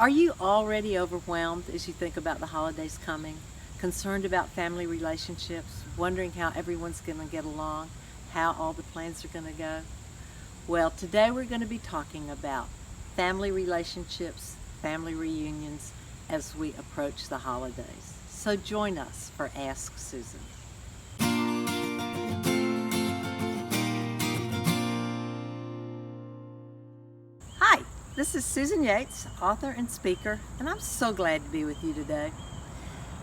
Are you already overwhelmed as you think about the holidays coming? Concerned about family relationships, wondering how everyone's going to get along, how all the plans are going to go? Well, today we're going to be talking about family relationships, family reunions as we approach the holidays. So join us for Ask Susan. Hi, this is Susan Yates, author and speaker, and I'm so glad to be with you today.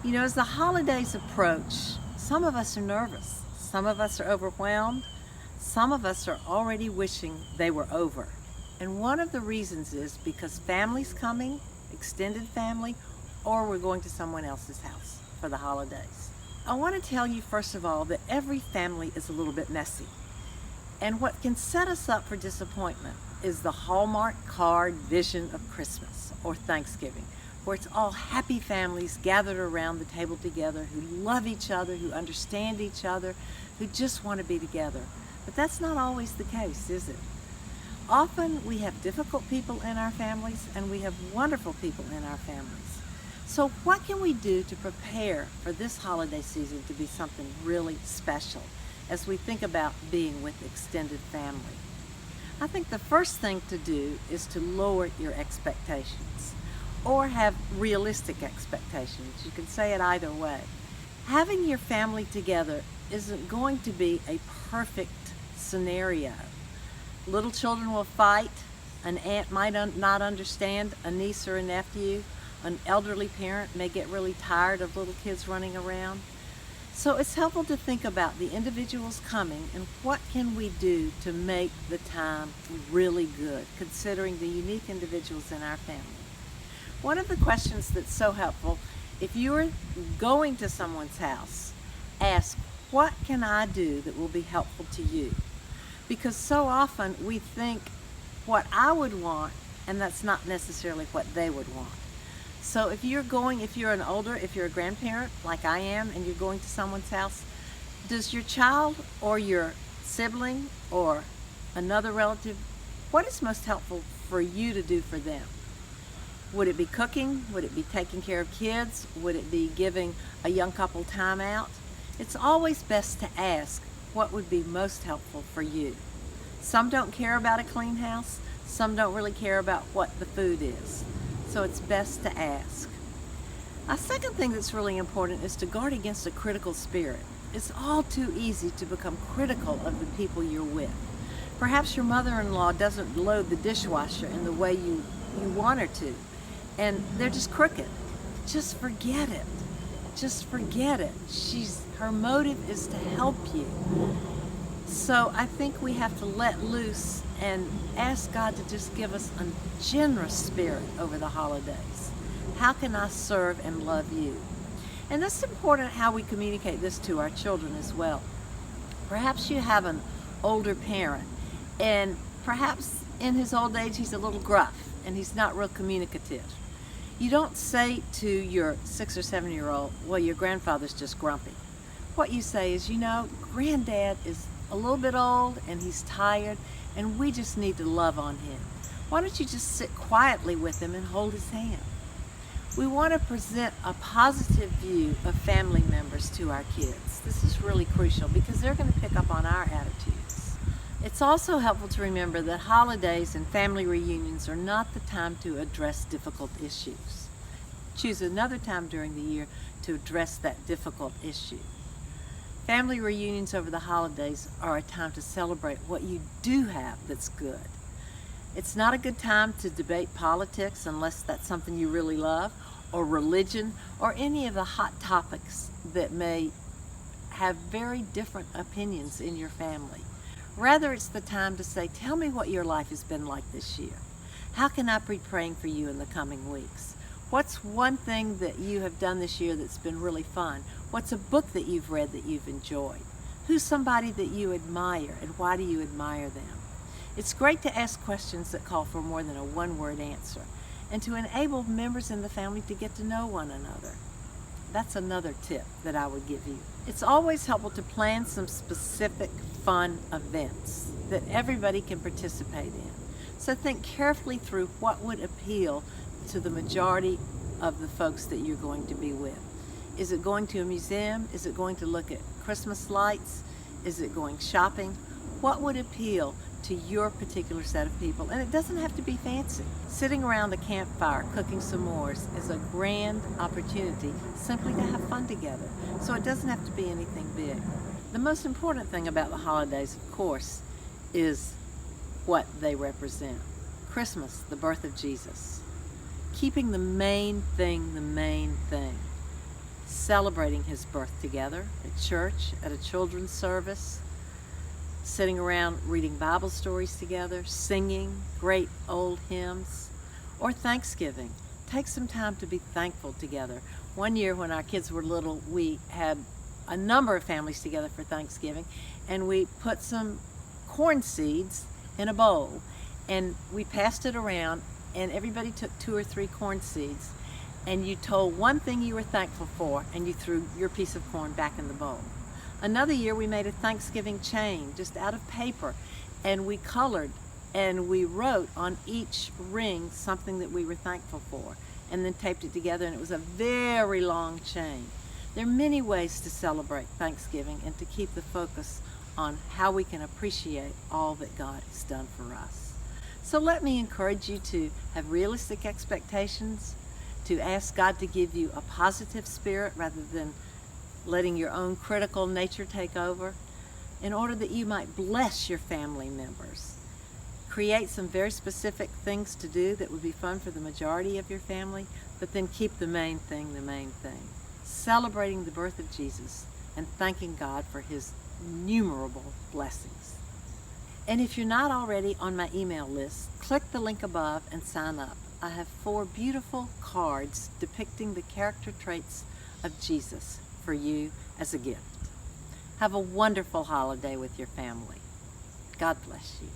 You know, as the holidays approach, some of us are nervous, some of us are overwhelmed, some of us are already wishing they were over. And one of the reasons is because family's coming, extended family, or we're going to someone else's house for the holidays. I want to tell you first of all that every family is a little bit messy. And what can set us up for disappointment is the Hallmark card vision of Christmas or Thanksgiving, where it's all happy families gathered around the table together who love each other, who understand each other, who just want to be together. But that's not always the case, is it? Often we have difficult people in our families and we have wonderful people in our families. So what can we do to prepare for this holiday season to be something really special as we think about being with extended family? I think the first thing to do is to lower your expectations or have realistic expectations. You can say it either way. Having your family together isn't going to be a perfect scenario. Little children will fight, an aunt might not understand a niece or a nephew, an elderly parent may get really tired of little kids running around. So it's helpful to think about the individuals coming and what can we do to make the time really good, considering the unique individuals in our family. One of the questions that's so helpful, if you're going to someone's house, ask, what can I do that will be helpful to you? Because so often we think what I would want, and that's not necessarily what they would want. So if you're a grandparent like I am, and you're going to someone's house, does your child or your sibling or another relative, what is most helpful for you to do for them? Would it be cooking? Would it be taking care of kids? Would it be giving a young couple time out? It's always best to ask what would be most helpful for you. Some don't care about a clean house. Some don't really care about what the food is. So it's best to ask. A second thing that's really important is to guard against a critical spirit. It's all too easy to become critical of the people you're with. Perhaps your mother-in-law doesn't load the dishwasher in the way you want her to, and they're just crooked. Just forget it. Just forget it. Her motive is to help you. So I think we have to let loose and ask God to just give us a generous spirit over the holidays. How can I serve and love you? And that's important how we communicate this to our children as well. Perhaps you have an older parent, and perhaps in his old age he's a little gruff and he's not real communicative. You don't say to your 6 or 7-year-old, well, your grandfather's just grumpy. What you say is, Granddad is a little bit old and he's tired and we just need to love on him. Why don't you just sit quietly with him and hold his hand? We want to present a positive view of family members to our kids. This is really crucial because they're going to pick up on our attitudes. It's also helpful to remember that holidays and family reunions are not the time to address difficult issues. Choose another time during the year to address that difficult issue. Family reunions over the holidays are a time to celebrate what you do have that's good. It's not a good time to debate politics unless that's something you really love, or religion, or any of the hot topics that may have very different opinions in your family. Rather, it's the time to say, tell me what your life has been like this year. How can I be praying for you in the coming weeks? What's one thing that you have done this year that's been really fun? What's a book that you've read that you've enjoyed? Who's somebody that you admire, and why do you admire them? It's great to ask questions that call for more than a one-word answer, and to enable members in the family to get to know one another. That's another tip that I would give you. It's always helpful to plan some specific fun events that everybody can participate in. So think carefully through what would appeal to the majority of the folks that you're going to be with? Is it going to a museum? Is it going to look at Christmas lights? Is it going shopping? What would appeal to your particular set of people? And it doesn't have to be fancy. Sitting around a campfire cooking s'mores is a grand opportunity simply to have fun together. So it doesn't have to be anything big. The most important thing about the holidays, of course, is what they represent. Christmas, the birth of Jesus. Keeping the main thing the main thing. Celebrating his birth together at church, at a children's service, sitting around reading Bible stories together, singing great old hymns, or Thanksgiving. Take some time to be thankful together. One year when our kids were little, we had a number of families together for Thanksgiving, and we put some corn seeds in a bowl, and we passed it around, and everybody took 2 or 3 corn seeds, and you told one thing you were thankful for, and you threw your piece of corn back in the bowl. Another year we made a Thanksgiving chain just out of paper, and we colored and we wrote on each ring something that we were thankful for, and then taped it together, and it was a very long chain. There are many ways to celebrate Thanksgiving and to keep the focus on how we can appreciate all that God has done for us. So let me encourage you to have realistic expectations, to ask God to give you a positive spirit rather than letting your own critical nature take over, in order that you might bless your family members. Create some very specific things to do that would be fun for the majority of your family, but then keep the main thing the main thing. Celebrating the birth of Jesus and thanking God for his innumerable blessings. And if you're not already on my email list, click the link above and sign up. I have 4 beautiful cards depicting the character traits of Jesus for you as a gift. Have a wonderful holiday with your family. God bless you.